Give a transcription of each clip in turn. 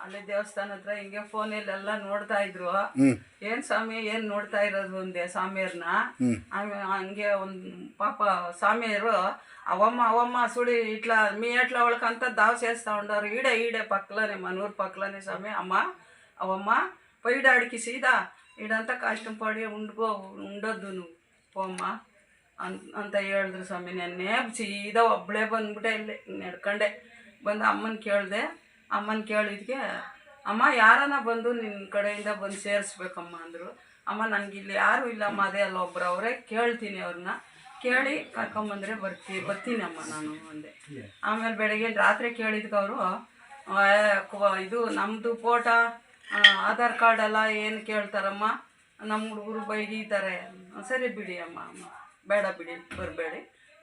ಅಲ್ಲೇ ದೇವಸ್ಥಾನ ಹತ್ರ ಹಿಂಗೆ ಫೋನಲ್ಲೆಲ್ಲ ನೋಡ್ತಾ ಇದ್ರು. ಏನ್ ಸ್ವಾಮಿ ಏನ್ ನೋಡ್ತಾ ಇರೋದು ಒಂದೇ ಸ್ವಾಮಿಯರ್ನ. ಹಂಗೆ ಒಂದ್ ಪಾಪ ಸ್ವಾಮಿಯರು ಅವಮ್ಮ ಸುಳಿ ಇಟ್ಲ మీ ఎట్లా వాళ్ళకంతా దావ చేస్తా ఉండారు. ఈడే పక్కలనే మనూరు పక్కలనే స్వామి అవమ్మ పోయిడాడికి సీదా ఈడంతా కష్టం పడి ఉండొద్దు నువ్వు పోಮ್ಮ ಅಂತ ಹೇಳಿದ್ರು ಸ್ವಾಮಿ. ನೆನ್ನೆ ಸೀದಾ ಒಬ್ಬಳೇ ಬಂದ್ಬಿಟ್ಟೆ ಇಲ್ಲಿ ನಡ್ಕೊಂಡೆ ಬಂದು ಅಮ್ಮನ ಕೇಳಿದ್ಕೆ ಅಮ್ಮ ಯಾರನ್ನ ಬಂದು ನಿನ್ನ ಕಡೆಯಿಂದ ಬಂದು ಸೇರಿಸ್ಬೇಕಮ್ಮ ಅಂದರು. ಅಮ್ಮ ನನಗಿಲ್ಲಿ ಯಾರೂ ಇಲ್ಲಮ್ಮ, ಅದೇ ಅಲ್ಲ ಒಬ್ರು ಅವರೇ, ಕೇಳ್ತೀನಿ ಅವ್ರನ್ನ, ಕೇಳಿ ಕರ್ಕೊಂಬಂದರೆ ಬರ್ತೀನಿ ಅಮ್ಮ ನಾನು ಅಂದೆ. ಆಮೇಲೆ ಬೆಳಗ್ಗೆ ರಾತ್ರಿ ಕೇಳಿದ್ಕೆ ಅವರು ಇದು ನಮ್ಮದು ಫೋಟೋ ಆಧಾರ್ ಕಾರ್ಡ್ ಎಲ್ಲ ಏನು ಕೇಳ್ತಾರಮ್ಮ, ನಮ್ಮ ಹುಡುಗರು ಬೈಗಿತಾರೆ. ಸರಿ ಬಿಡಿ ಅಮ್ಮ ಬೇಡ ಬಿಡಿ ಬರಬೇಡಿ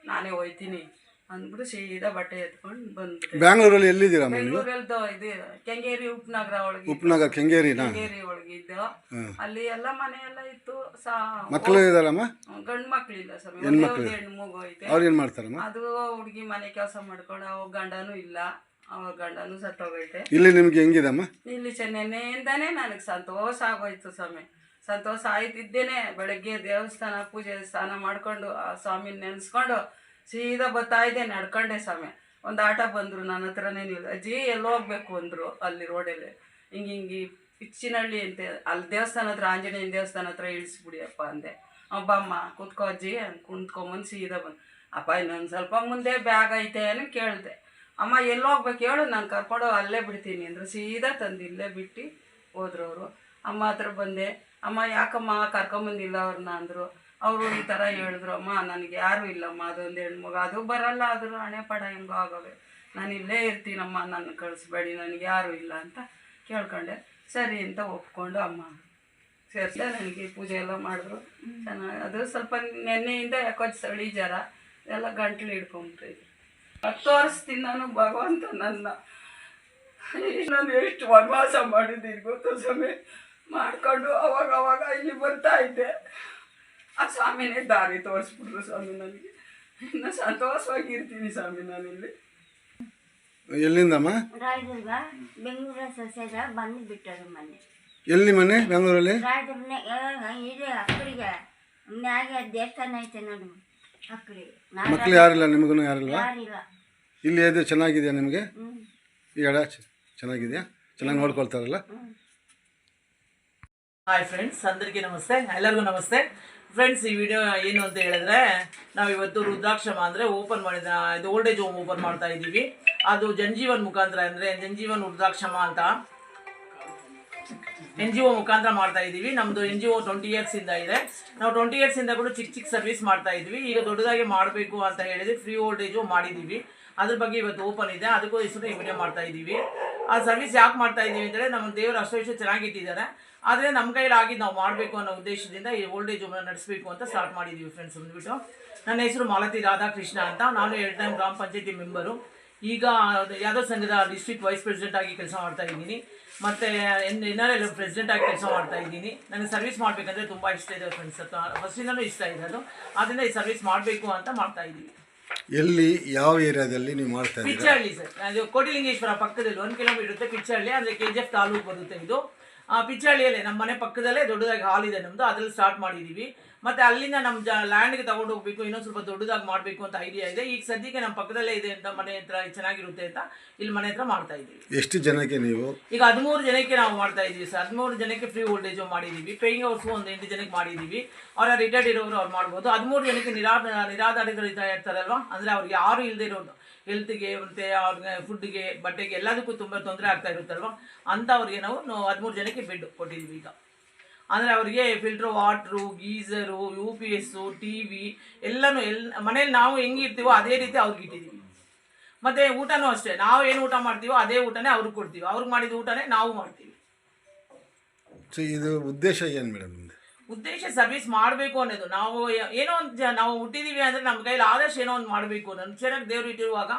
ನಾನೇ ಹೋಯ್ತೀನಿ ಅಂದ್ಬಿಟ್ಟು ಸೀದಾ ಬಟ್ಟೆ ಎತ್ಕೊಂಡು ಬಂದ್ಬಿಟ್ಟೆ. ಬ್ಯಾಂಗ್ಳೂರಲ್ಲಿ ಎಲ್ಲಿದ್ದೀರಾ? ಬೆಂಗಳೂರಲ್ದು ಇದು ಕೆಂಗೇರಿ ಉಪನಗರ ಒಳಗೆ ಕೆಂಗೇರಿ ಒಳಗೆ ಇದ್ದು ಅಲ್ಲಿ ಎಲ್ಲ ಮನೆ ಎಲ್ಲ ಇತ್ತು. ಮಕ್ಕಳು ಇದಾರಮ್ಮ? ಗಂಡು ಮಕ್ಳಿಲ್ಲ ಸ್ವಾಮಿ, ಹೆಣ್ಣು ಮಗು ಐತೆ. ಅವ್ರು ಏನು ಮಾಡ್ತಾರಮ್ಮ? ಅದು ಹುಡುಗಿ ಮನೆ ಕೆಲಸ ಮಾಡ್ಕೊಂಡು ಅವ ಗಂಡನೂ ಇಲ್ಲ, ಅವ್ರ ಗಂಡನೂ ಸತ್ತೋಗೈತೆ. ಇಲ್ಲಿ ನಿಮ್ಗೆ ಹೆಂಗಿದಮ್ಮ? ಇಲ್ಲಿ ಚೆನ್ನೈಯಿಂದಾನೇ ನನಗೆ ಸಂತೋಷ ಆಗೋಯ್ತು ಸ್ವಾಮಿ. ಸಂತೋಷ ಆಯ್ತಿದ್ದೇನೆ. ಬೆಳಗ್ಗೆ ದೇವಸ್ಥಾನ ಪೂಜೆ ಸ್ನಾನ ಮಾಡ್ಕೊಂಡು ಆ ಸ್ವಾಮಿನ ನೆನೆಸ್ಕೊಂಡು ಸೀದಾ ಬರ್ತಾ ಇದ್ದೆ ನಡ್ಕೊಂಡೆ ಸ್ವಾಮಿ. ಒಂದು ಆಟ ಬಂದರು ನನ್ನ ಹತ್ರನೇ, ನೀವು ಅಜ್ಜಿ ಎಲ್ಲೋ ಹೋಗ್ಬೇಕು ಅಂದರು. ಅಲ್ಲಿ ರೋಡಲ್ಲಿ ಹಿಂಗೆ ಪಿಚ್ಚಿನಹಳ್ಳಿ ಅಂತ ಅಲ್ಲಿ ದೇವಸ್ಥಾನ ಹತ್ರ, ಆಂಜನೇಯನ ದೇವಸ್ಥಾನ ಹತ್ರ ಇಳಿಸ್ಬಿಡಿಯಪ್ಪ ಅಂದೆ. ಅಬ್ಬಮ್ಮ ಕೂತ್ಕೋ ಅಜ್ಜಿ ಕುಂತ್ಕೊಂಬಂದು ಸೀದಾ ಬಂದು ಅಪ್ಪ ಇನ್ನೊಂದು ಸ್ವಲ್ಪ ಮುಂದೆ ಬ್ಯಾಗ್ ಐತೆ ಏನು ಕೇಳಿದೆ. ಅಮ್ಮ ಎಲ್ಲಿ ಹೋಗ್ಬೇಕು ಹೇಳು, ನಾನು ಕರ್ಕೊಂಡು ಅಲ್ಲೇ ಬಿಡ್ತೀನಿ ಅಂದರು. ಸೀದಾ ತಂದು ಇಲ್ಲೇ ಬಿಟ್ಟು ಹೋದ್ರು ಅವರು. ಅಮ್ಮ ಹತ್ರ ಬಂದೆ. ಅಮ್ಮ ಯಾಕಮ್ಮ ಕರ್ಕೊಂಬಂದಿಲ್ಲ ಅವ್ರನ್ನ ಅಂದರು. ಅವರು ಈ ಥರ ಹೇಳಿದ್ರು, ಅಮ್ಮ ನನಗೆ ಯಾರೂ ಇಲ್ಲಮ್ಮ, ಅದೊಂದು ಹೆಣ್ಮಗ, ಅದು ಬರಲ್ಲ, ಅದ್ರ ಹಣೆ ಪಡ ಹೆಂಗೋ ಆಗೋವೆ, ನಾನು ಇಲ್ಲೇ ಇರ್ತೀನಮ್ಮ, ನನ್ನ ಕಳಿಸ್ಬೇಡಿ, ನನಗೆ ಯಾರೂ ಇಲ್ಲ ಅಂತ ಕೇಳ್ಕೊಂಡೆ. ಸರಿ ಅಂತ ಒಪ್ಕೊಂಡು ಅಮ್ಮ ಸೇರಿಸಿದೆ. ನನಗೆ ಪೂಜೆ ಎಲ್ಲ ಮಾಡಿದ್ರು ಚೆನ್ನಾಗಿ. ಅದು ಸ್ವಲ್ಪ ನೆನ್ನೆಯಿಂದ ಯಾಕೋ ಚಳಿ ಜ್ವರ ಎಲ್ಲ ಗಂಟ್ಲು ಹಿಡ್ಕೊಂಬಿಟ್ಟಿದ್ದೆ. 10 ವರ್ಷದಿಂದ ನಾನು ಭಗವಂತ ನಾನು ಎಷ್ಟು ವನವಾಸ ಮಾಡಿದ್ದೀನಿ ಗೊತ್ತು ಸ್ವಾಮಿ. ಮಾಡ್ಕೊಂಡು ಅವಾಗ ಇಲ್ಲಿ ಬರ್ತಾ ಇದ್ದೆ. ಆ ಸ್ವಾಮಿನೇ ದಾರಿ ತೋರಿಸ್ಬಿಟ್ರು ಸ್ವಾಮಿ. ನನಗೆ ಇನ್ನು ಸಂತೋಷವಾಗಿರ್ತೀನಿ ಸ್ವಾಮಿ ನಾನಿಲ್ಲಿ. ಎಲ್ಲಿಂದಮ್ಮ? ರಾಯದುರ್ಗ ಬೆಂಗಳೂರ ಸಸ್ಯದ ಬಂದು ಬಿಟ್ಟರು ಮನೆ. ಎಲ್ಲಿ ಮನೆ? ಬೆಂಗಳೂರಲ್ಲಿ ರಾಯದುರ್ಗನ ಇದೆ ಅಕ್ಕಡಿಗೆ ಮ್ಯಾಗೆ ದೇವಸ್ಥಾನ ಐತೆ ನೋಡು ಅಕ್ಕಡಿಗೆ. ಮಕ್ಕಳು ಯಾರಿಲ್ಲ? ನಿಮಗೂ ಯಾರಿಲ್ಲ? ಯಾರಿಲ್ಲ. ಇಲ್ಲಿ ಇದು ಚೆನ್ನಾಗಿದೆಯಾ ನಿಮಗೆ? ಈ ಎಡ ಚೆನ್ನಾಗಿದೆಯಾ? ಚೆನ್ನಾಗಿ ನೋಡ್ಕೊಳ್ತಾರಲ್ಲ? ಹಾಯ್ ಫ್ರೆಂಡ್ಸ್, అందరికీ ನಮಸ್ತೆ, ಎಲ್ಲರಿಗೂ ನಮಸ್ತೆ ಫ್ರೆಂಡ್ಸ್. ಈ ವಿಡಿಯೋ ಏನು ಅಂತ ಹೇಳಿದ್ರೆ, ನಾವು ಇವತ್ತು ರುದ್ರಾಕ್ಷಮ ಅಂದರೆ ಓಪನ್ ಮಾಡಿದ ಇದು ಓಲ್ಡ್ ಏಜ್ ಹೋಮ್ ಓಪನ್ ಮಾಡ್ತಾ ಇದ್ದೀವಿ. ಅದು ಜನ್ಜೀವನ್ ಮುಖಾಂತರ, ಅಂದರೆ ಜನ್ಜೀವನ್ ರುದ್ರಾಕ್ಷಮ ಅಂತ NGO ಮುಖಾಂತರ ಮಾಡ್ತಾ ಇದ್ದೀವಿ. ನಮ್ಮದು NGO 20 ಇಯರ್ಸಿಂದ ಇದೆ. ನಾವು 20 ಇಯರ್ಸಿಂದ ಕೂಡ ಚಿಕ್ಕ ಸರ್ವಿಸ್ ಮಾಡ್ತಾ ಇದ್ವಿ. ಈಗ ದೊಡ್ಡದಾಗಿ ಮಾಡಬೇಕು ಅಂತ ಹೇಳಿದ್ವಿ, ಫ್ರೀ ಓಲ್ಡ್ ಏಜು ಮಾಡಿದ್ದೀವಿ. ಅದ್ರ ಬಗ್ಗೆ ಇವತ್ತು ಓಪನ್ ಇದೆ, ಅದಕ್ಕೋಸ್ಕರ ಈ ವಿಡಿಯೋ ಮಾಡ್ತಾ ಇದ್ದೀವಿ. ಆ ಸರ್ವಿಸ್ ಯಾಕೆ ಮಾಡ್ತಾ ಇದ್ದೀವಿ ಅಂದರೆ, ನಮ್ಮ ದೇವರು ಅಷ್ಟು ವಿಷಯ ಚೆನ್ನಾಗಿಟ್ಟಿದ್ದಾರೆ, ಆದರೆ ನಮ್ಮ ಕೈಲಾಗಿ ನಾವು ಮಾಡಬೇಕು ಅನ್ನೋ ಉದ್ದೇಶದಿಂದ ಈ ಓಲ್ಡ್ ಏಜ್ ಹೋಮ್ನ ನಡೆಸಬೇಕು ಅಂತ ಸ್ಟಾರ್ಟ್ ಮಾಡಿದ್ದೀವಿ ಫ್ರೆಂಡ್ಸ್. ಬಂದುಬಿಟ್ಟು ನನ್ನ ಹೆಸರು ಮಾಲತಿ ರಾಧಾಕೃಷ್ಣ ಅಂತ. ನಾನು 2 ಟೈಮ್ ಗ್ರಾಮ ಪಂಚಾಯತಿ ಮೆಂಬರು. ಈಗ ಯಾದವ್ ಸಂಘದ ಡಿಸ್ಟ್ರಿಕ್ಟ್ ವೈಸ್ ಪ್ರೆಸಿಡೆಂಟ್ ಆಗಿ ಕೆಲಸ ಮಾಡ್ತಾ ಇದ್ದೀನಿ. ಮತ್ತು NRL ಪ್ರೆಸಿಡೆಂಟ್ ಆಗಿ ಕೆಲಸ ಮಾಡ್ತಾ ಇದ್ದೀನಿ. ನನಗೆ ಸರ್ವಿಸ್ ಮಾಡಬೇಕಂದ್ರೆ ತುಂಬ ಇಷ್ಟ ಇದೆ ಫ್ರೆಂಡ್ಸ್, ಫಸ್ಟಿಂದನೂ ಇಷ್ಟ ಇದೆ ಅದು. ಆದ್ದರಿಂದ ಈ ಸರ್ವಿಸ್ ಮಾಡಬೇಕು ಅಂತ ಮಾಡ್ತಾ ಇದ್ದೀವಿ. ಎಲ್ಲಿ, ಯಾವ ಏರಿಯಾದಲ್ಲಿ ನೀವು ಮಾಡ್ತಾ ಇದ್ದೀರಾ? ಪಿಚ್ಚಹಳ್ಳಿ ಸರ್, ಅದು ಕೋಟಿಲಿಂಗೇಶ್ವರ ಪಕ್ಕದಲ್ಲಿ 1 ಕಿಲೋಮೀಟರ್ ಇರುತ್ತೆ ಪಿಚ್ಚಹಳ್ಳಿ, ಅಂದರೆ KGF ತಾಲೂಕು ಬರುತ್ತೆ ಇದು. ಪಿಚ್ಚಹಳ್ಳಿಯಲ್ಲೇ ನಮ್ಮ ಮನೆ ಪಕ್ಕದಲ್ಲೇ ದೊಡ್ಡದಾಗಿ ಹಾಲ್ ಇದೆ ನಮ್ಮದು, ಅದರಲ್ಲಿ ಸ್ಟಾರ್ಟ್ ಮಾಡಿದ್ದೀವಿ. ಮತ್ತು ಅಲ್ಲಿಂದ ನಮ್ಮ ಲ್ಯಾಂಡ್ಗೆ ತೊಗೊಂಡು ಹೋಗಬೇಕು, ಇನ್ನೊಂದು ಸ್ವಲ್ಪ ದೊಡ್ಡದಾಗಿ ಮಾಡಬೇಕು ಅಂತ ಐಡಿಯಾ ಇದೆ. ಈಗ ಸದ್ಯಕ್ಕೆ ನಮ್ಮ ಪಕ್ಕದಲ್ಲೇ ಇದೆ ಅಂತ, ಮನೆ ಹತ್ರ ಚೆನ್ನಾಗಿರುತ್ತೆ ಅಂತ ಇಲ್ಲಿ ಮನೆ ಹತ್ರ ಮಾಡ್ತಾ ಇದ್ದೀವಿ. ಎಷ್ಟು ಜನಕ್ಕೆ ನೀವು? ಈಗ 13 ಜನಕ್ಕೆ ನಾವು ಮಾಡ್ತಾ ಇದ್ದೀವಿ ಸರ್. 13 ಜನಕ್ಕೆ ಫ್ರೀ ಓಲ್ಡೇಜು ಮಾಡಿದ್ದೀವಿ. ಪೇಯಿಂಗ್ ಅವರ್ಸು ಒಂದು 8 ಜನಕ್ಕೆ ಮಾಡಿದ್ದೀವಿ. ಅವರ ರಿಟೈರ್ಡ್ ಇರೋರು ಅವ್ರು ಮಾಡ್ಬೋದು. 13 ಜನಕ್ಕೆ ನಿರಾಧಾರಿಗಳು ಇರ್ತಾರಲ್ವ, ಅಂದರೆ ಅವ್ರಿಗೆ ಯಾರು ಇಲ್ಲದೆ ಇರೋದು, ಹೆಲ್ತ್ಗೆ ಮತ್ತು ಅವ್ರಿಗೆ ಫುಡ್ಗೆ ಬಟ್ಟೆಗೆ ಎಲ್ಲದಕ್ಕೂ ತುಂಬ ತೊಂದರೆ ಆಗ್ತಾ ಇರುತ್ತಲ್ವ, ಅಂಥವ್ರಿಗೆ ನಾವು 13 ಜನಕ್ಕೆ ಬೆಡ್ ಕೊಟ್ಟಿದ್ದೀವಿ ಈಗ. ಅಂದರೆ ಅವರಿಗೆ filter water, geyser, UPS, TV ಎಲ್ಲನೂ ಮನೇಲಿ ನಾವು ಹೆಂಗಿರ್ತೀವೋ ಅದೇ ರೀತಿ ಅವ್ರಿಗೆ ಇಟ್ಟಿದ್ದೀವಿ. ಮತ್ತು ಊಟನೂ ಅಷ್ಟೇ, ನಾವು ಏನು ಊಟ ಮಾಡ್ತೀವೋ ಅದೇ ಊಟನೇ ಅವ್ರಿಗೆ ಕೊಡ್ತೀವಿ, ಅವ್ರಿಗೆ ಮಾಡಿದ ಊಟನೇ ನಾವು ಮಾಡ್ತೀವಿ. ಸೊ ಇದು ಉದ್ದೇಶ ಏನು ಮೇಡಮ್? ಉದ್ದೇಶ ಸರ್ವಿಸ್ ಮಾಡಬೇಕು ಅನ್ನೋದು. ನಾವು ಏನೋ ಒಂದು ನಾವು ಹುಟ್ಟಿದ್ದೀವಿ ಅಂದರೆ ನಮ್ಮ ಕೈಲಿ ಆದಷ್ಟು ಏನೋ ಒಂದು ಮಾಡಬೇಕು. ನನ್ನ ಚೆನ್ನಾಗಿ ದೇವ್ರು ಇಟ್ಟಿರುವಾಗ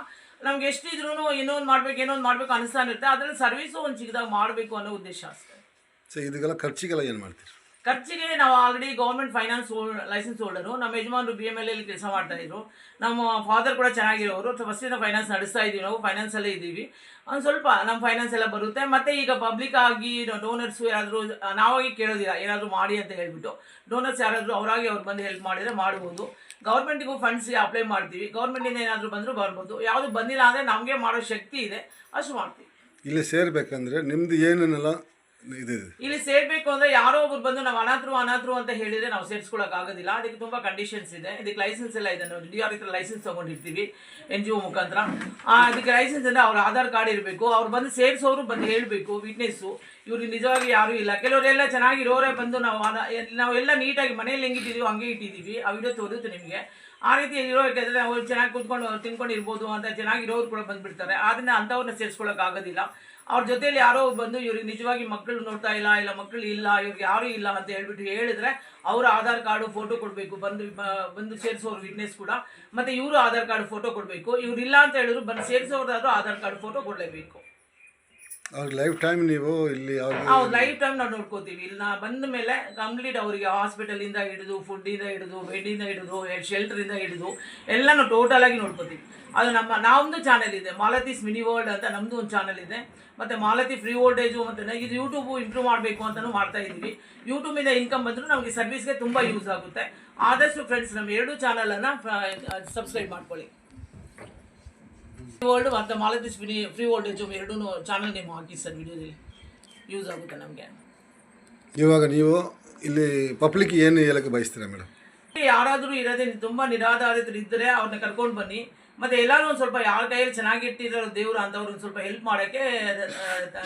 ನಮ್ಗೆ ಎಷ್ಟಿದ್ರೂ ಏನೋ ಒಂದು ಮಾಡಬೇಕು ಅನಿಸ್ತಾ ಇರುತ್ತೆ. ಅದರಲ್ಲಿ ಸರ್ವಿಸು ಒಂದು ಚಿಕ್ಕದಾಗಿ ಮಾಡಬೇಕು ಅನ್ನೋ ಉದ್ದೇಶ ಅಷ್ಟೇ. ಸೊ ಇದಕ್ಕೆಲ್ಲ ಖರ್ಚಿಗೆಲ್ಲ ಏನು ಮಾಡ್ತೀರಿ? ಖರ್ಚಿಗೆ ನಾವು already government finance licence holder. ನಮ್ಮ ಯಜಮಾನರು BMLA ಕೆಲಸ ಮಾಡ್ತಾ ಇದ್ರು. ನಮ್ಮ ಫಾದರ್ ಕೂಡ ಚೆನ್ನಾಗಿರೋರು. ಫಸ್ಟಿಂದ ಫೈನಾನ್ಸ್ ನಡೆಸ್ತಾ ಇದ್ದೀವಿ, ನಾವು ಫೈನಾನ್ಸಲ್ಲೇ ಇದ್ದೀವಿ. ಒಂದು ಸ್ವಲ್ಪ ನಮ್ಮ ಫೈನಾನ್ಸ್ ಎಲ್ಲ ಬರುತ್ತೆ. ಮತ್ತು ಈಗ ಪಬ್ಲಿಕ್ ಆಗಿ ಡೋನರ್ಸು ಯಾರಾದರೂ ನಾವಾಗಿ ಕೇಳೋದಿಲ್ಲ, ಏನಾದರೂ ಮಾಡಿ ಅಂತ ಹೇಳ್ಬಿಟ್ಟು. ಡೋನರ್ಸ್ ಯಾರಾದರೂ ಅವರಾಗಿ ಅವ್ರು ಬಂದು ಹೆಲ್ಪ್ ಮಾಡಿದರೆ ಮಾಡ್ಬೋದು. ಗೌರ್ಮೆಂಟಿಗೂ ಫಂಡ್ಸ್ಗೆ ಅಪ್ಲೈ ಮಾಡ್ತೀವಿ. ಗೌರ್ಮೆಂಟಿಂದ ಏನಾದರೂ ಬಂದರೂ ಬರ್ಬೋದು. ಯಾವುದು ಬಂದಿಲ್ಲ ಅಂದರೆ ನಮಗೆ ಮಾಡೋ ಶಕ್ತಿ ಇದೆ, ಅಷ್ಟು ಮಾಡ್ತೀವಿ. ಇಲ್ಲಿ ಸೇರ್ಬೇಕಂದ್ರೆ ನಿಮ್ದು ಏನೇನೆಲ್ಲ ಇದು ಇಲ್ಲಿ ಸೇರ್ಬೇಕು ಅಂದ್ರೆ ಯಾರೋ ಒಬ್ರು ಬಂದು ನಾವು ಅನಾಥರು ಅಂತ ಹೇಳಿದ್ರೆ ನಾವು ಸೇರಿಸ್ಕೊಳಕ್ ಆಗೋದಿಲ್ಲ. ಅದಕ್ಕೆ ತುಂಬಾ ಕಂಡೀಷನ್ಸ್ ಇದೆ. ಇದಕ್ಕೆ ಲೈಸೆನ್ಸ್ ಎಲ್ಲ ಇದೆ. ನಾವು DRI ಹತ್ರ ಲೈಸೆನ್ಸ್ ತಗೊಂಡಿರ್ತೀವಿ NGO ಮುಖಾಂತರ. ಅದಕ್ಕೆ ಲೈಸೆನ್ಸ್ ಅಂದ್ರೆ ಅವ್ರ ಆಧಾರ್ ಕಾರ್ಡ್ ಇರಬೇಕು. ಅವ್ರು ಬಂದು ಸೇರಿಸೋರು ಬಂದು ಹೇಳಬೇಕು, ವಿಟ್ನೆಸ್ಸು ಇವ್ರಿಗೆ ನಿಜವಾಗಿ ಯಾರೂ ಇಲ್ಲ. ಕೆಲವರೆಲ್ಲ ಚೆನ್ನಾಗಿರೋರೇ ಬಂದು ನಾವೆಲ್ಲ ನೀಟಾಗಿ ಮನೆಯಲ್ಲಿ ಹೆಂಗಿಟ್ಟಿದ್ದೀವಿ ಹಂಗೆ ಇಟ್ಟಿದ್ದೀವಿ. ಆ ವಿಡಿಯೋ ತೋರುತ್ತೆ ನಿಮಗೆ. ಆ ರೀತಿ ಇರೋಕೆಂದರೆ ಅವ್ರು ಚೆನ್ನಾಗಿ ಕೂತ್ಕೊಂಡು ತಿನ್ಕೊಂಡು ಇರ್ಬೋದು ಅಂತ ಚೆನ್ನಾಗಿರೋರು ಕೂಡ ಬಂದುಬಿಡ್ತಾರೆ. ಅದನ್ನ ಅಂಥವ್ರನ್ನ ಸೇರಿಸ್ಕೊಳಕ್ಕೆ ಆಗೋದಿಲ್ಲ. ಅವ್ರ ಜೊತೆಯಲ್ಲಿ ಯಾರೋ ಬಂದು ಇವ್ರಿಗೆ ನಿಜವಾಗಿ ಮಕ್ಕಳು ನೋಡ್ತಾ ಇಲ್ಲ ಮಕ್ಕಳು ಇಲ್ಲ, ಇವ್ರಿಗೆ ಯಾರೂ ಇಲ್ಲ ಅಂತ ಹೇಳ್ಬಿಟ್ಟು ಹೇಳಿದ್ರೆ ಅವರ ಆಧಾರ್ ಕಾರ್ಡು ಫೋಟೋ ಕೊಡಬೇಕು. ಬಂದು ಸೇರಿಸೋರು ವಿಟ್ನೆಸ್ ಕೂಡ. ಮತ್ತು ಇವರು ಆಧಾರ್ ಕಾರ್ಡ್ ಫೋಟೋ ಕೊಡಬೇಕು. ಇವ್ರು ಇಲ್ಲ ಅಂತ ಹೇಳಿದ್ರು ಬಂದು ಸೇರಿಸೋರ್ದಾದ್ರೂ ಆಧಾರ್ ಕಾರ್ಡ್ ಫೋಟೋ ಕೊಡಲೇಬೇಕು. ಅವ್ರಿಗೆ ಲೈಫ್ ಟೈಮ್ ನೀವು ಇಲ್ಲಿ ಹೌದು, ಲೈಫ್ ಟೈಮ್ ನಾವು ನೋಡ್ಕೋತೀವಿ. ಇಲ್ಲಿ ಬಂದ ಮೇಲೆ ಕಂಪ್ಲೀಟ್ ಅವರಿಗೆ ಹಾಸ್ಪಿಟಲಿಂದ ಹಿಡಿದು, ಫುಡ್ಡಿಂದ ಹಿಡಿದು, ಬೆಡ್ಡಿಂದ ಹಿಡಿದು, ಶೆಲ್ಟರಿಂದ ಹಿಡಿದು ಎಲ್ಲನೂ ಟೋಟಲ್ ಆಗಿ ನೋಡ್ಕೋತೀವಿ. ಅದು ನಮ್ಮದು ಚಾನೆಲ್ ಇದೆ, ಮಾಲತೀಸ್ ಮಿನಿ ವರ್ಲ್ಡ್ ಅಂತ ನಮ್ಮದು ಒಂದು ಚಾನೆಲ್ ಇದೆ. ಮತ್ತು ಮಾಲತಿ ಫ್ರೀ ಓಲ್ಡೇಜು ಮತ್ತು ಇದು ಯೂಟ್ಯೂಬು ಇಂಪ್ರೂವ್ ಮಾಡಬೇಕು ಅಂತಲೂ ಮಾಡ್ತಾ ಇದ್ದೀವಿ. ಯೂಟ್ಯೂಬಿಂದ ಇನ್ಕಮ್ ಬಂದರೂ ನಮಗೆ ಸರ್ವಿಸ್ಗೆ ತುಂಬ ಯೂಸ್ ಆಗುತ್ತೆ. ಆದಷ್ಟು ಫ್ರೆಂಡ್ಸ್ ನಮ್ಮ 2 ಚಾನಲನ್ನು ಸಬ್ಸ್ಕ್ರೈಬ್ ಮಾಡ್ಕೊಳ್ಳಿ. ವರ್ಲ್ಡ್ ಮತ್ತು ಮಾಲತೀಸ್ ಫ್ರೀ ಓಲ್ಡೇಜು 2 ಚಾನಲ್ ನೇಮ್ ಹಾಕಿ ಸರ್, ವಿಡಿಯೋದಲ್ಲಿ ಯೂಸ್ ಆಗುತ್ತೆ ನಮಗೆ. ಇವಾಗ ನೀವು ಇಲ್ಲಿ ಪಬ್ಲಿಕ್ ಏನು ಹೇಳಕ್ಕೆ ಬಯಸ್ತೀರಾ ಮೇಡಮ್? ಯಾರಾದರೂ ಇರೋದೇ ತುಂಬ ನಿರಾಧಾರಿತರು ಇದ್ದರೆ ಅವ್ರನ್ನ ಕರ್ಕೊಂಡು ಬನ್ನಿ. ಮತ್ತು ಎಲ್ಲರೂ ಒಂದು ಸ್ವಲ್ಪ ಯಾರ ಕೈಯಲ್ಲಿ ಚೆನ್ನಾಗಿಟ್ಟಿರೋ ದೇವರು ಅಂಥವ್ರು ಒಂದು ಸ್ವಲ್ಪ ಹೆಲ್ಪ್ ಮಾಡೋಕ್ಕೆ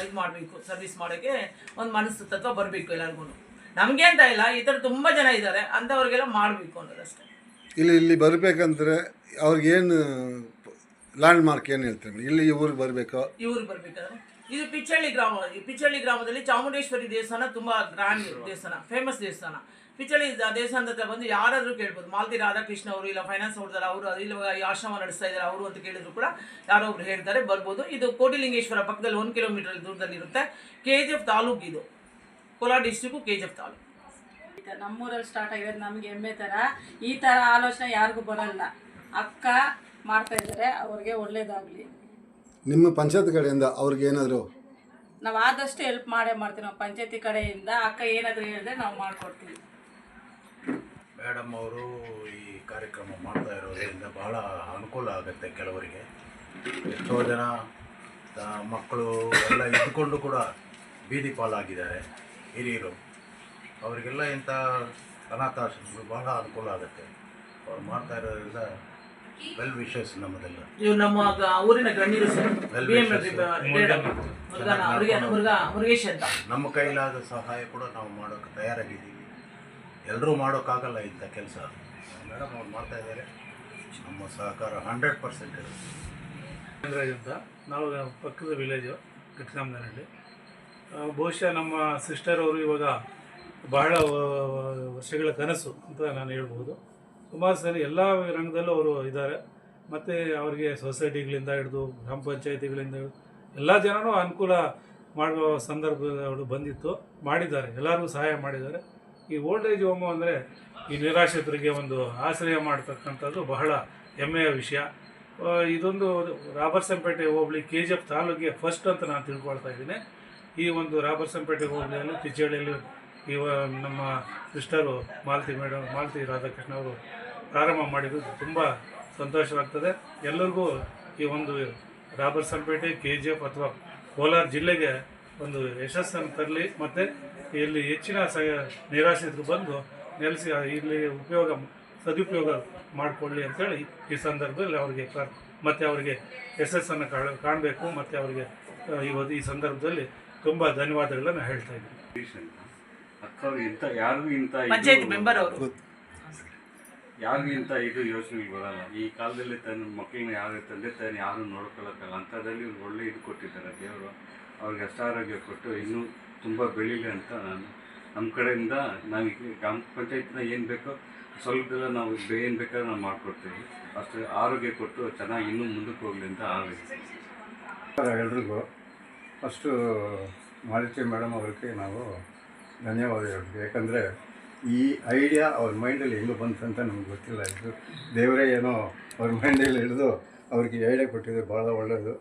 ಇದು ಮಾಡಬೇಕು, ಸರ್ವಿಸ್ ಮಾಡೋಕ್ಕೆ ಒಂದು ಮನಸ್ಸು ತತ್ವ ಬರಬೇಕು ಎಲ್ಲರಿಗೂ. ನಮಗೆ ಅಂತ ಇಲ್ಲ, ಈ ಥರ ತುಂಬ ಜನ ಇದ್ದಾರೆ, ಅಂಥವ್ರಿಗೆಲ್ಲ ಮಾಡಬೇಕು ಅನ್ನೋದಷ್ಟೇ. ಇಲ್ಲಿ ಬರಬೇಕಂದ್ರೆ ಅವ್ರಿಗೇನು ಲ್ಯಾಂಡ್ ಮಾರ್ಕ್ ಏನು ಹೇಳ್ತಾರೆ ಇಲ್ಲಿ ಊರಿಗೆ ಬರಬೇಕು? ಊರಿಗೆ ಬರಬೇಕಾದ್ರೆ ಇದು ಪಿಚ್ಚಳ್ಳಿ ಗ್ರಾಮದಲ್ಲಿ ಚಾಮುಂಡೇಶ್ವರಿ ದೇವಸ್ಥಾನ ತುಂಬ ಗ್ರ್ಯಾಂಡ್ ದೇವಸ್ಥಾನ, ಫೇಮಸ್ ದೇವಸ್ಥಾನ. ಪಿಚ್ಚಳ್ಳಿ ದೇವಸ್ಥಾನದ ಹತ್ರ ಬಂದು ಯಾರಾದರೂ ಕೇಳ್ಬೋದು. ಮಾಲತಿ ರಾಧಾಕೃಷ್ಣ ಅವರು ಇಲ್ಲ ಫೈನಾನ್ಸ್ ನೋಡ್ತಾರೆ ಅವರು, ಇಲ್ಲ ಈ ಆಶ್ರಮ ನಡೆಸ್ತಾ ಇದ್ದಾರೆ ಅವರು ಅಂತ ಕೇಳಿದ್ರು ಕೂಡ ಯಾರೋ ಒಬ್ರು ಹೇಳ್ತಾರೆ, ಬರ್ಬೋದು. ಇದು ಕೋಟಿಲಿಂಗೇಶ್ವರ ಪಕ್ಕದಲ್ಲಿ 1 ಕಿಲೋಮೀಟರ್ ದೂರದಲ್ಲಿರುತ್ತೆ. KGF ತಾಲೂಕು, ಇದು ಕೋಲಾರ ಡಿಸ್ಟ್ರಿಕ್ಟು KGF ತಾಲೂಕು. ನಮ್ಮೂರಲ್ಲಿ ಸ್ಟಾರ್ಟ್ ಆಗಿರೋದು ನಮಗೆ ಹೆಮ್ಮೆ ಥರ. ಈ ಥರ ಆಲೋಚನೆ ಯಾರಿಗೂ ಬರೋಲ್ಲ. ಅಕ್ಕ ಮಾಡ್ತಾ ಇದ್ದಾರೆ, ಅವ್ರಿಗೆ ಒಳ್ಳೇದಾಗಲಿ. ನಿಮ್ಮ ಪಂಚಾಯತ್ ಕಡೆಯಿಂದ ಅವ್ರಿಗೆ ಏನಾದರೂ ನಾವು ಆದಷ್ಟು ಹೆಲ್ಪ್ ಮಾಡ್ತೀವಿ. ನಾವು ಪಂಚಾಯತಿ ಕಡೆಯಿಂದ ಅಕ್ಕ ಏನಾದರೂ ಹೇಳಿದ್ರೆ ನಾವು ಮಾಡಿಕೊಡ್ತೀವಿ. ಮೇಡಮ್ ಅವರು ಈ ಕಾರ್ಯಕ್ರಮ ಮಾಡ್ತಾ ಇರೋದ್ರಿಂದ ಭಾಳ ಅನುಕೂಲ ಆಗುತ್ತೆ. ಕೆಲವರಿಗೆ ಎಷ್ಟೋ ಜನ ಮಕ್ಕಳು ಎಲ್ಲ ಇದ್ದುಕೊಂಡು ಕೂಡ ಬೀದಿ ಪಾಲಾಗಿದ್ದಾರೆ ಹಿರಿಯರು. ಅವರಿಗೆಲ್ಲ ಇಂಥ ಅನಾಥಾಶ್ರಮಗಳು ಭಾಳ ಅನುಕೂಲ ಆಗುತ್ತೆ. ಅವ್ರು ಮಾಡ್ತಾ ಇರೋದ್ರಿಂದ ವೆಲ್ ವಿಶಸ್ ನಮ್ಮದೆಲ್ಲ. ಇವು ನಮ್ಮ ಊರಿನ ಗಣ್ಯರು ಸರ್, ಮುರುಗೇಶ್ ಅಂತ. ನಮ್ಮ ಕೈಲಾದ ಸಹಾಯ ಕೂಡ ನಾವು ಮಾಡೋಕ್ಕೆ ತಯಾರಾಗಿದ್ದೀವಿ. ಎಲ್ಲರೂ ಮಾಡೋಕ್ಕಾಗಲ್ಲ ಇಂಥ ಕೆಲಸ. ಮೇಡಮ್ ಅವ್ರು ಮಾಡ್ತಾ ಇದ್ದಾರೆ, ನಮ್ಮ ಸಹಕಾರ 100% ಇರುತ್ತೆ. ಅಂತ ನಾವು ಪಕ್ಕದ ವಿಲೇಜು ಕೃಷ್ಣಮ್ಮನಹಳ್ಳಿ. ಬಹುಶಃ ನಮ್ಮ ಸಿಸ್ಟರ್ ಅವರು ಇವಾಗ ಬಹಳ ವರ್ಷಗಳ ಕನಸು ಅಂತ ನಾನು ಹೇಳ್ಬೋದು. ಸುಮಾರು ಸರಿ ಎಲ್ಲ ರಂಗದಲ್ಲೂ ಅವರು ಇದ್ದಾರೆ. ಮತ್ತು ಅವರಿಗೆ ಸೊಸೈಟಿಗಳಿಂದ ಹಿಡಿದು ಗ್ರಾಮ ಪಂಚಾಯತಿಗಳಿಂದ ಹಿಡಿದು ಎಲ್ಲ ಜನರೂ ಅನುಕೂಲ ಮಾಡುವ ಸಂದರ್ಭಗಳು ಬಂದಿತ್ತು, ಮಾಡಿದ್ದಾರೆ, ಎಲ್ಲರಿಗೂ ಸಹಾಯ ಮಾಡಿದ್ದಾರೆ. ಈ ಓಲ್ಡ್ ಏಜ್ ಹೋಮ್ ಅಂದರೆ ಈ ನಿರಾಶ್ರಿತರಿಗೆ ಒಂದು ಆಶ್ರಯ ಮಾಡ್ತಕ್ಕಂಥದ್ದು ಬಹಳ ಹೆಮ್ಮೆಯ ವಿಷಯ. ಇದೊಂದು ರಾಬರ್ಸಂಪೇಟೆ ಹೋಬಳಿ KGF ತಾಲೂಕಿಗೆ ಫಸ್ಟ್ ಅಂತ ನಾನು ತಿಳ್ಕೊಳ್ತಾ ಇದ್ದೀನಿ. ಈ ಒಂದು ರಾಬರ್ಸಂಪೇಟೆ ಹೋಬಳಿಯಲ್ಲಿ ಪಿಚ್ಚಳ್ಳಿಯಲ್ಲಿ ನಮ್ಮ ಸಿಸ್ಟರು ಮಾಲತಿ ರಾಧಾಕೃಷ್ಣ ಅವರು ಪ್ರಾರಂಭ ಮಾಡಿರೋದು ತುಂಬ ಸಂತೋಷವಾಗ್ತದೆ. ಎಲ್ಲರಿಗೂ ಈ ಒಂದು ರಾಬರ್ಸಂಪೇಟೆ KGF ಅಥವಾ ಕೋಲಾರ ಜಿಲ್ಲೆಗೆ ಒಂದು ಯಶಸ್ಸನ್ನು ತರಲಿ. ಮತ್ತು ಇಲ್ಲಿ ಹೆಚ್ಚಿನ ನಿರಾಶ್ರಿತರು ಬಂದು ನೆಲೆಸಿ ಇಲ್ಲಿ ಸದುಪಯೋಗ ಮಾಡಿಕೊಳ್ಳಿ ಅಂತೇಳಿ ಈ ಸಂದರ್ಭದಲ್ಲಿ ಅವರಿಗೆ ಮತ್ತು ಅವರಿಗೆ ಯಶಸ್ಸನ್ನು ಕಾಣಬೇಕು. ಮತ್ತು ಅವರಿಗೆ ಈ ಸಂದರ್ಭದಲ್ಲಿ ತುಂಬ ಧನ್ಯವಾದಗಳನ್ನು ಹೇಳ್ತಾ ಇದ್ದೀನಿ. ಪಂಚಾಯತ್ ಮೆಂಬರ್ ಅವರು ಯಾರಿಗೂ ಇಂಥ ಇದು ಯೋಚನೆಗಳು ಬರೋಲ್ಲ. ಈ ಕಾಲದಲ್ಲಿ ತನ್ನ ಮಕ್ಕಳನ್ನ ಯಾರು ತಂದೆ ತಾಯಿ ಯಾರು ನೋಡ್ಕೊಳ್ಳೋಕ್ಕಲ್ಲ. ಅಂಥದ್ರಲ್ಲಿ ಒಳ್ಳೆ ಇದು ಕೊಟ್ಟಿದ್ದಾರೆ ದೇವರು. ಅವ್ರಿಗೆ ಅಷ್ಟಾರೋಗ್ಯ ಕೊಟ್ಟು ಇನ್ನೂ ತುಂಬ ಬೆಳೀಲಿ ಅಂತ ನಾನು ನಮ್ಮ ಕಡೆಯಿಂದ ನಾವು ಗ್ರಾಮ ಪಂಚಾಯತ್ನ ಏನು ಬೇಕೋ ಸ್ವಲ್ಪದೆಲ್ಲ ನಾವು ಏನು ಬೇಕಾದ್ರೆ ನಾವು ಮಾಡಿಕೊಡ್ತೀವಿ. ಅಷ್ಟು ಆರೋಗ್ಯ ಕೊಟ್ಟು ಚೆನ್ನಾಗಿ ಇನ್ನೂ ಮುಂದಕ್ಕೆ ಹೋಗಲಿ ಅಂತ ಆಗುತ್ತೆ. ಎಲ್ರಿಗೂ ಫಸ್ಟು ಮಾಲತಿ ಮೇಡಮ್ ಅವರಿಗೆ ನಾವು ಧನ್ಯವಾದಗಳು. ಯಾಕಂದರೆ ಈ ಐಡಿಯಾ ಅವ್ರ ಮೈಂಡಲ್ಲಿ ಹೆಂಗೆ ಬಂತು ಅಂತ ನಮ್ಗೆ ಗೊತ್ತಿಲ್ಲ. ಇದು ದೇವರೇ ಏನೋ ಅವ್ರ ಮೈಂಡಲ್ಲಿ ಹಿಡಿದು ಅವ್ರಿಗೆ ಐಡಿಯಾ ಕೊಟ್ಟಿದ್ದು ಭಾಳ ಒಳ್ಳೆಯದು.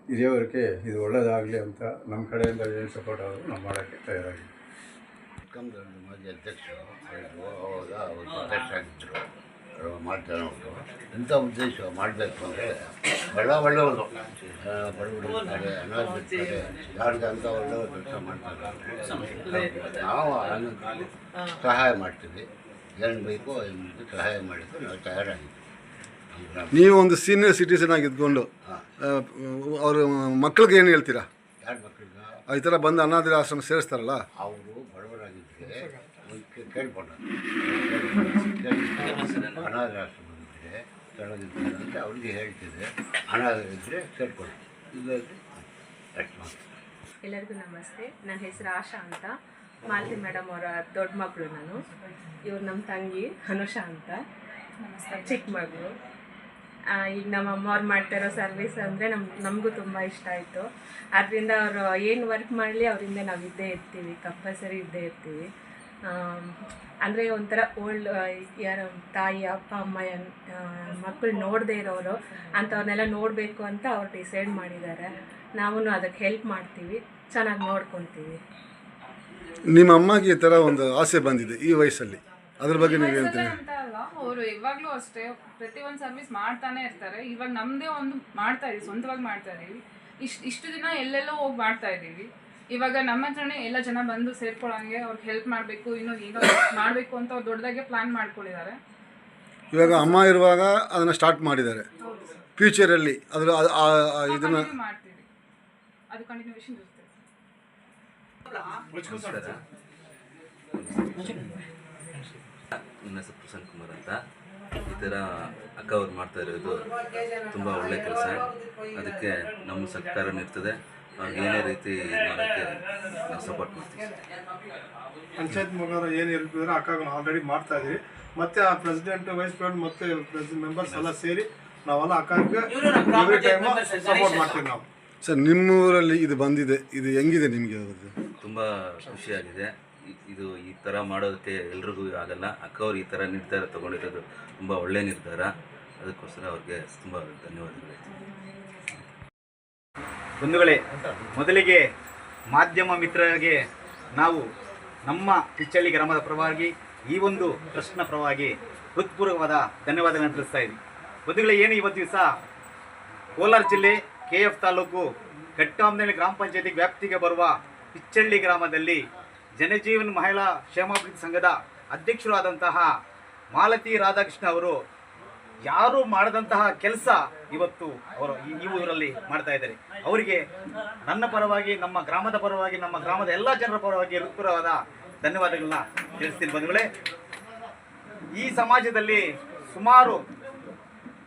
ಹಿರಿಯವರಿಗೆ ಇದು ಒಳ್ಳೆಯದಾಗಲಿ ಅಂತ ನಮ್ಮ ಕಡೆಯಿಂದ ಏನು ಸಪೋರ್ಟ್ ಆದರೂ ನಾವು ಮಾಡೋಕ್ಕೆ ತಯಾರಾಗಿದ್ದೀವಿ. ಮಾಜಿ ಅಧ್ಯಕ್ಷರು ಅವಾಗ ಅವರು ಅಧ್ಯಕ್ಷ ಆಗಿದ್ದರು. ಮಾಡ್ತಾರೆ ಉಂಟು ಇಂಥ ಉದ್ದೇಶ ಮಾಡಬೇಕು ಅಂದರೆ ಒಳ್ಳೆಯವರು ಬಡವರಿರ್ತಾರೆ, ಅನಾಥರಿರ್ತಾರೆ, ಯಾರಿಗೆ ಅಂತ ಒಳ್ಳೆಯ ಕೆಲಸ ಮಾಡ್ತಾರೆ. ನಾವು ಸಹಾಯ ಮಾಡ್ತೀವಿ. ಏನು ಬೇಕೋ ಏನು ಸಹಾಯ ಮಾಡಿದ್ದು ನಾವು ತಯಾರಾಗಿದ್ದೀವಿ. ನೀವು ಒಂದು ಸೀನಿಯರ್ ಸಿಟಿಸನ್ ಆಗಿ ಇದ್ಕೊಂಡು ಅವ್ರ ಮಕ್ಳಿಗೆ ಏನು ಹೇಳ್ತೀರಾ? ಯಾರ ಮಕ್ಕಳಿಗೆ ಈ ಥರ ಬಂದು ಅನಾಥ ಆಶ್ರಮ ಸೇರಿಸ್ತಾರಲ್ಲ, ಅವರು ಬಡವರಾಗಿದ್ದರೆ ಕೇಳ್ಕೊಂಡ್ರು ಅನಾಥ ಆಶ್ರಮದಿದ್ದರೆ ಕೆಳಗಿದ್ದಾರೆ ಅಂತ ಅವ್ರಿಗೆ ಹೇಳ್ತಿದ್ದೆ. ಅನಾಥ ಇದ್ದರೆ ಸೇರ್ಕೊಳ್ಳಿ, ಇಲ್ಲದ್ರೆ ಅಷ್ಟು. ಎಲ್ಲರಿಗೂ ನಮಸ್ತೆ. ನನ್ನ ಹೆಸರು ಆಶಾ ಅಂತ. ಮಾಲತಿ ಮೇಡಮ್ ಅವರ ದೊಡ್ಡ ಮಗಳು ನಾನು. ಇವ್ರು ನಮ್ಮ ತಂಗಿ ಅನುಷಾ ಅಂತ, ಚಿಕ್ಕ ಮಗಳು. ಈಗ ನಮ್ಮ ಅಮ್ಮವ್ರು ಮಾಡ್ತಾಯಿರೋ ಸರ್ವಿಸ್ ಅಂದರೆ ನಮಗೂ ತುಂಬ ಇಷ್ಟ ಆಯಿತು. ಅದರಿಂದ ಅವರು ಏನು ವರ್ಕ್ ಮಾಡಲಿ ಅವರಿಂದ ನಾವು ಇದ್ದೇ ಇರ್ತೀವಿ, ಕಂಪಲ್ಸರಿ ಇದ್ದೇ ಇರ್ತೀವಿ. ಅಂದರೆ ಒಂಥರ ಓಲ್ಡ್ ಯಾರು ತಾಯಿ ಅಪ್ಪ ಅಮ್ಮ ಮಕ್ಕಳು ನೋಡದೇ ಇರೋರು ಅಂಥವ್ರನ್ನೆಲ್ಲ ನೋಡಬೇಕು ಅಂತ ಅವ್ರು ಡಿಸೈಡ್ ಮಾಡಿದ್ದಾರೆ. ನಾವು ಅದಕ್ಕೆ ಹೆಲ್ಪ್ ಮಾಡ್ತೀವಿ, ಚೆನ್ನಾಗಿ ನೋಡ್ಕೊತೀವಿ. ನಿಮ್ಮ ಅಮ್ಮಗೆ ಈ ಥರ ಒಂದು ಆಸೆ ಬಂದಿದೆ ಈ ವಯಸ್ಸಲ್ಲಿ, ಅದ್ರ ಬಗ್ಗೆ ನೀವು ಹೇಳ್ತೀವಿ? ಅಂತ ಅಲ್ಲ, ಅವರು ಇವಾಗಲೂ ಅಷ್ಟೇ ಪ್ರತಿಯೊಂದು ಸರ್ವಿಸ್ ಮಾಡ್ತಾನೆ ಇರ್ತಾರೆ. ಇವಾಗ ನಮ್ಮದೇ ಒಂದು ಮಾಡ್ತಾ ಇದೀವಿ, ಸ್ವಂತವಾಗಿ ಮಾಡ್ತಾ ಇದೀವಿ. ಇಷ್ಟು ದಿನ ಎಲ್ಲೆಲ್ಲೋ ಹೋಗಿ ಮಾಡ್ತಾ ಇದ್ದೀವಿ. ಇವಾಗ ನಮ್ಮ ಹತ್ರನೇ ಎಲ್ಲ ಜನ ಬಂದು ಸೇರ್ಕೊಳ್ಳೋಂಗೆ ಅವ್ರಿಗೆ ಹೆಲ್ಪ್ ಮಾಡಬೇಕು, ಇನ್ನೂ ಏನೋ ಮಾಡಬೇಕು ಅಂತ ಅವ್ರು ದೊಡ್ಡದಾಗೆ ಪ್ಲಾನ್ ಮಾಡ್ಕೊಂಡಿದ್ದಾರೆ. ಇವಾಗ ಅಮ್ಮ ಇರುವಾಗ ಅದನ್ನು ಸ್ಟಾರ್ಟ್ ಮಾಡಿದ್ದಾರೆ. ಫ್ಯೂಚರಲ್ಲಿ ಅದರ ಇದನ್ನು ಮಾಡ್ತೀವಿ, ಅದು ಕಂಟಿನ್ಯೂಷನ್ ಇರುತ್ತೆ. ನನ್ನ ಹೆಸರು ಪ್ರಸನ್ನ ಕುಮಾರ್ ಅಂತ. ಈ ಥರ ಅಕ್ಕ ಅವ್ರು ಮಾಡ್ತಾ ಇರೋದು ತುಂಬ ಒಳ್ಳೆಯ ಕೆಲಸ. ಅದಕ್ಕೆ ನಮ್ಮ ಸಹಕಾರನೂ ಇರ್ತದೆ. ಅವ್ರಿಗೆ ಏನೇ ರೀತಿ ಮಾಡೋಕ್ಕೆ ನಾವು ಸಪೋರ್ಟ್ ಮಾಡ್ತೀವಿ. ಪಂಚಾಯತ್ ಮುಖಾಂತರ ಏನು ಇರ್ತಿದ್ರೆ ಅಕ್ಕಾಗ ಆಲ್ರೆಡಿ ಮಾಡ್ತಾ ಇದ್ದೀವಿ. ಮತ್ತು ಆ ಪ್ರೆಸಿಡೆಂಟ್, ವೈಸ್ ಪ್ರೆಸಿಡೆಂಟ್ ಮತ್ತು ಮೆಂಬರ್ಸ್ ಎಲ್ಲ ಸೇರಿ ನಾವೆಲ್ಲ ಅಕ್ಕಾಗೆ ಎವ್ರಿ ಟೈಮು ಸಪೋರ್ಟ್ ಮಾಡ್ತೀವಿ ನಾವು. ಸರ್, ನಿಮ್ಮೂರಲ್ಲಿ ಇದು ಬಂದಿದೆ, ಇದು ಹೆಂಗಿದೆ ನಿಮಗೆ? ತುಂಬ ಖುಷಿಯಾಗಿದೆ. ಇದು ಈ ಥರ ಮಾಡೋದಕ್ಕೆ ಎಲ್ರಿಗೂ ಆಗಲ್ಲ. ಅಕ್ಕವ್ರು ಈ ಥರ ನಿರ್ಧಾರ ತೊಗೊಂಡಿರೋದು ತುಂಬ ಒಳ್ಳೆಯ ನಿರ್ಧಾರ. ಅದಕ್ಕೋಸ್ಕರ ಅವ್ರಿಗೆ ತುಂಬ ಧನ್ಯವಾದಗಳು. ಬಂಧುಗಳೇ, ಮೊದಲಿಗೆ ಮಾಧ್ಯಮ ಮಿತ್ರರಿಗೆ ನಾವು ನಮ್ಮ ಕಿಚ್ಚಳ್ಳಿ ಗ್ರಾಮದ ಪರವಾಗಿ ಈ ಒಂದು ಟ್ರಸ್ಟ್ನ ಪರವಾಗಿ ಹೃತ್ಪೂರ್ವಕವಾದ ಧನ್ಯವಾದಗಳನ್ನು ತಿಳಿಸ್ತಾ ಇದ್ದೀವಿ. ಬಂಧುಗಳೇ, ಏನು ಇವತ್ತು ದಿವಸ ಕೋಲಾರ ಜಿಲ್ಲೆ KF ತಾಲೂಕು ಘಟ್ಕಾಮನಹಳ್ಳಿ ಗ್ರಾಮ ಪಂಚಾಯತಿ ವ್ಯಾಪ್ತಿಗೆ ಬರುವ ಕಿಚ್ಚಳ್ಳಿ ಗ್ರಾಮದಲ್ಲಿ ಜನಜೀವನ ಮಹಿಳಾ ಕ್ಷೇಮಾಭಿವೃದ್ಧಿ ಸಂಘದ ಅಧ್ಯಕ್ಷರು ಆದಂತಹ ಮಾಲತಿ ರಾಧಾಕೃಷ್ಣ ಅವರು ಯಾರು ಮಾಡದಂತಹ ಕೆಲಸ ಇವತ್ತು ಅವರು ಈ ಊರಲ್ಲಿ ಮಾಡ್ತಾ ಇದ್ದಾರೆ. ಅವರಿಗೆ ನನ್ನ ಪರವಾಗಿ, ನಮ್ಮ ಗ್ರಾಮದ ಪರವಾಗಿ, ನಮ್ಮ ಗ್ರಾಮದ ಎಲ್ಲ ಜನರ ಪರವಾಗಿ ಹೃತ್ಪೂರ್ವಕವಾದ ಧನ್ಯವಾದಗಳನ್ನ ತಿಳಿಸ್ತೀನಿ. ಬಂಧುಗಳೇ, ಈ ಸಮಾಜದಲ್ಲಿ ಸುಮಾರು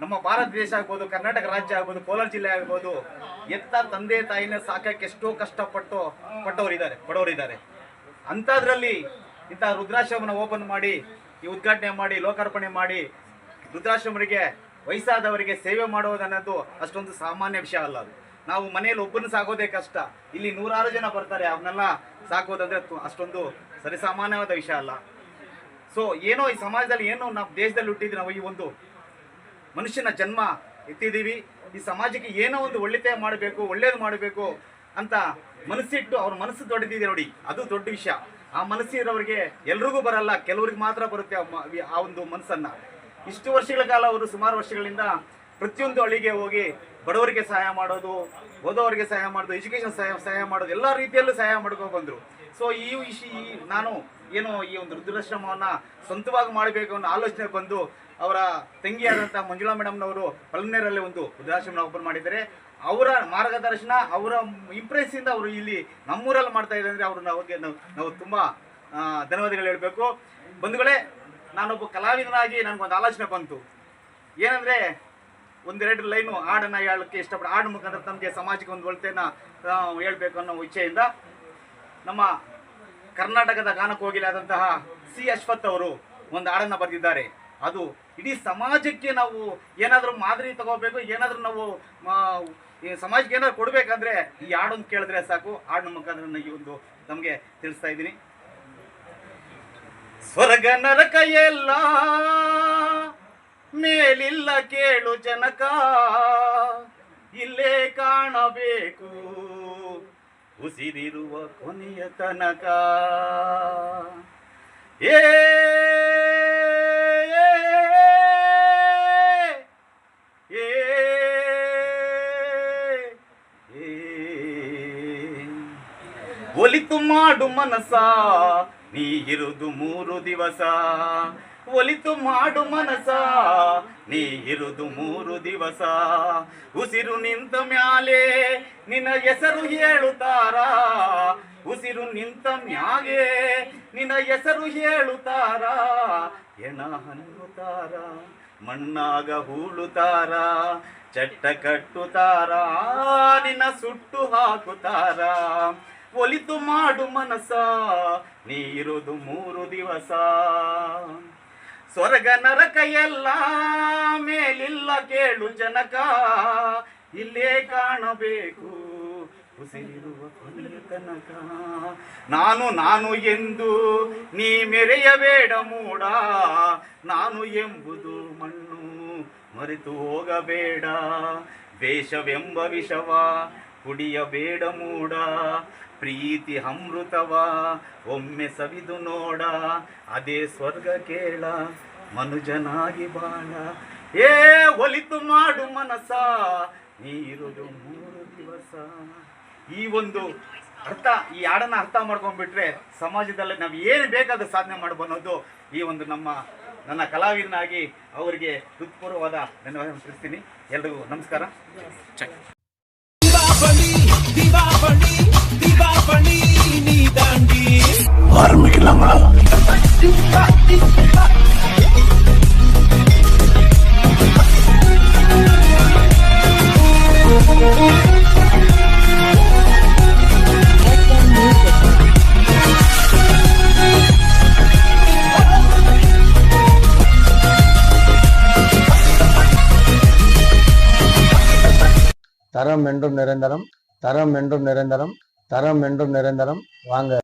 ನಮ್ಮ ಭಾರತ ದೇಶ ಆಗ್ಬೋದು, ಕರ್ನಾಟಕ ರಾಜ್ಯ ಆಗ್ಬೋದು, ಕೋಲಾರ ಜಿಲ್ಲೆ ಆಗ್ಬೋದು, ಎತ್ತ ತಂದೆ ತಾಯಿನ ಸಾಕಕ್ಕೆ ಎಷ್ಟೋ ಬಡವರಿದ್ದಾರೆ. ಅಂಥದ್ರಲ್ಲಿ ಇಂಥ ವೃದ್ಧಾಶ್ರಮನ ಓಪನ್ ಮಾಡಿ, ಈ ಉದ್ಘಾಟನೆ ಮಾಡಿ, ಲೋಕಾರ್ಪಣೆ ಮಾಡಿ, ವೃದ್ಧಾಶ್ರಮರಿಗೆ ವಯಸ್ಸಾದವರಿಗೆ ಸೇವೆ ಮಾಡೋದನ್ನೋದು ಅಷ್ಟೊಂದು ಸಾಮಾನ್ಯ ವಿಷಯ ಅಲ್ಲ. ಅದು ನಾವು ಮನೆಯಲ್ಲಿ ಒಬ್ಬರನ್ನ ಸಾಕೋದೇ ಕಷ್ಟ, ಇಲ್ಲಿ 100 ಜನ ಬರ್ತಾರೆ, ಅವನ್ನೆಲ್ಲ ಸಾಕೋದಂದರೆ ಅಷ್ಟೊಂದು ಸರಿಸಾಮಾನ್ಯವಾದ ವಿಷಯ ಅಲ್ಲ. ಸೊ ಏನೋ ಈ ಸಮಾಜದಲ್ಲಿ, ಏನೋ ನಾವು ದೇಶದಲ್ಲಿ ಹುಟ್ಟಿದ್ವಿ, ನಾವು ಈ ಒಂದು ಮನುಷ್ಯನ ಜನ್ಮ ಎತ್ತಿದ್ದೀವಿ. ಈ ಸಮಾಜಕ್ಕೆ ಏನೋ ಒಂದು ಒಳ್ಳೇದು ಮಾಡಬೇಕು ಅಂತ ಮನಸ್ಸಿಟ್ಟು ಅವ್ರ ಮನಸ್ಸು ದೊಡ್ಡದಿದೆ ನೋಡಿ, ಅದು ದೊಡ್ಡ ವಿಷಯ. ಆ ಮನಸ್ಸಿರೋರಿಗೆ ಎಲ್ರಿಗೂ ಬರಲ್ಲ, ಕೆಲವ್ರಿಗೆ ಮಾತ್ರ ಬರುತ್ತೆ ಆ ಒಂದು ಮನಸ್ಸನ್ನು. ಇಷ್ಟು ವರ್ಷಗಳ ಕಾಲ ಅವರು ಸುಮಾರು ವರ್ಷಗಳಿಂದ ಪ್ರತಿಯೊಂದು ಹಳ್ಳಿಗೆ ಹೋಗಿ ಬಡವರಿಗೆ ಸಹಾಯ ಮಾಡೋದು, ಓದೋರಿಗೆ ಸಹಾಯ ಮಾಡೋದು, ಎಜುಕೇಷನ್ ಸಹಾಯ ಮಾಡೋದು, ಎಲ್ಲ ರೀತಿಯಲ್ಲೂ ಸಹಾಯ ಮಾಡ್ಕೊಂಡು ಬಂದರು. ಸೊ ನಾನು ಏನೋ ಈ ಒಂದು ವೃದ್ಧಾಶ್ರಮವನ್ನು ಸ್ವಂತವಾಗಿ ಮಾಡಬೇಕು ಅನ್ನೋ ಆಲೋಚನೆ ಬಂದು ಅವರ ತಂಗಿಯಾದಂಥ ಮಂಜುಳಾ ಮೇಡಮ್ನವರು ಪಲ್ನೇರಲ್ಲಿ ಒಂದು ವೃದ್ಧಾಶ್ರಮ ಓಪನ್ ಮಾಡಿದ್ದಾರೆ. ಅವರ ಮಾರ್ಗದರ್ಶನ, ಅವರ ಇಂಪ್ರೆಸ್ಸಿಂದ ಅವರು ಇಲ್ಲಿ ನಮ್ಮೂರಲ್ಲಿ ಮಾಡ್ತಾ ಇದ್ದಾರೆ ಅಂದರೆ ಅವ್ರಿಗೆ ನಾವು ತುಂಬ ಧನ್ಯವಾದಗಳು ಹೇಳಬೇಕು. ಬಂಧುಗಳೇ, ನಾನೊಬ್ಬ ಕಲಾವಿದನಾಗಿ ನನಗೊಂದು ಆಲೋಚನೆ ಬಂತು. ಏನಂದರೆ, 1-2 ಲೈನು ಹಾಡನ್ನು ಹೇಳೋಕ್ಕೆ ಇಷ್ಟಪಟ್ಟು, ಹಾಡು ಮುಖಾಂತರ ತಮಗೆ ಸಮಾಜಕ್ಕೆ ಒಂದು ಒಳ್ಳೆಯನ್ನು ಹೇಳಬೇಕು ಅನ್ನೋ ಇಚ್ಛೆಯಿಂದ ನಮ್ಮ ಕರ್ನಾಟಕದ ಗಾನಕೋಗಿಲಾದಂತಹ C. ಅಶ್ವಥ್ ಅವರು ಒಂದು ಹಾಡನ್ನು ಬರೆದಿದ್ದಾರೆ. ಅದು ಇಡೀ ಸಮಾಜಕ್ಕೆ ನಾವು ಏನಾದರೂ ಮಾದರಿ ತಗೋಬೇಕು, ಏನಾದರೂ ನಾವು ಸಮಾಜಕ್ಕೆ ಏನಾದ್ರು ಕೊಡಬೇಕಂದ್ರೆ ಈ ಹಾಡೊಂದು ಕೇಳಿದ್ರೆ ಸಾಕು. ಹಾಡಿನ ಮುಖಾಂತರ ಈ ಒಂದು ನಮಗೆ ತಿಳಿಸ್ತಾ ಇದ್ದೀನಿ. ಸ್ವರ್ಗ ನರಕ ಎಲ್ಲ ಮೇಲಿಲ್ಲ ಕೇಳು ಜನಕ, ಇಲ್ಲೇ ಕಾಣಬೇಕು ಉಸಿರಿರುವ ಕೊನೆಯ ತನಕ. ಏ ಒಲಿತು ಮಾಡು ಮನಸ, ನೀ ಇರುದು 3 ದಿವಸ. ಒಲಿತು ಮಾಡು ಮನಸ, ನೀ ಇರುದು 3 ದಿವಸ. ಉಸಿರು ನಿಂತ ಮ್ಯಾಲೆ ನಿನ್ನ ಹೆಸರು ಹೇಳುತ್ತಾರ, ಉಸಿರು ನಿಂತ ಮ್ಯಾಗೆ ನಿನ್ನ ಹೆಸರು ಹೇಳುತ್ತಾರ. ಎಣ ಹನ್ನುತ್ತಾರ, ಮಣ್ಣಾಗ ಹೂಳುತ್ತಾರ, ಚಟ್ಟ ಕಟ್ಟುತ್ತಾರ, ನಿನ್ನ ಸುಟ್ಟು ಹಾಕುತ್ತಾರ. ಒಲಿತು ಮಾಡು ಮನಸ, ನೀ ಇರುದು 3 ದಿವಸ. ಸ್ವರ್ಗ ನರಕ ಎಲ್ಲ ಮೇಲಿಲ್ಲ ಕೇಳು ಜನಕ, ಇಲ್ಲೇ ಕಾಣಬೇಕು ಉಸಿರಿರುವ ಕೊನೆಯ ತನಕ. ನಾನು ನಾನು ಎಂದು ನೀ ಮೆರೆಯಬೇಡ ಮೂಡ, ನಾನು ಎಂಬುದು ಮಣ್ಣು ಮರೆತು ಹೋಗಬೇಡ. ವೇಷವೆಂಬ ವಿಷವ ಕುಡಿಯಬೇಡ ಮೂಡ, ಪ್ರೀತಿ ಅಮೃತವ ಒಮ್ಮೆ ಸವಿದು ನೋಡ. ಅದೇ ಸ್ವರ್ಗ ಕೇಳ ಮನುಜನಾಗಿ ಬಾಳ. ಏ ಒಲಿತು ಮಾಡು ಮನಸ, ನೀರುದು 3 ದಿವಸ. ಈ ಒಂದು ಅರ್ಥ, ಈ ಹಾಡನ್ನ ಅರ್ಥ ಮಾಡ್ಕೊಂಡ್ಬಿಟ್ರೆ ಸಮಾಜದಲ್ಲಿ ನಾವು ಏನು ಬೇಕಾದ್ರೂ ಸಾಧನೆ ಮಾಡ್ಬೋದು. ಈ ಒಂದು ನನ್ನ ಕಲಾವಿದನಾಗಿ ಅವರಿಗೆ ಹೃತ್ಪೂರ್ವವಾದ ಧನ್ಯವಾದ ತಿಳಿಸ್ತೀನಿ. ಎಲ್ರಿಗೂ ನಮಸ್ಕಾರ. தரம் என்றும் நிரந்தரம், தரம் என்றும் நிரந்தரம், தரம் என்றும் நிரந்தரம். வாங்க.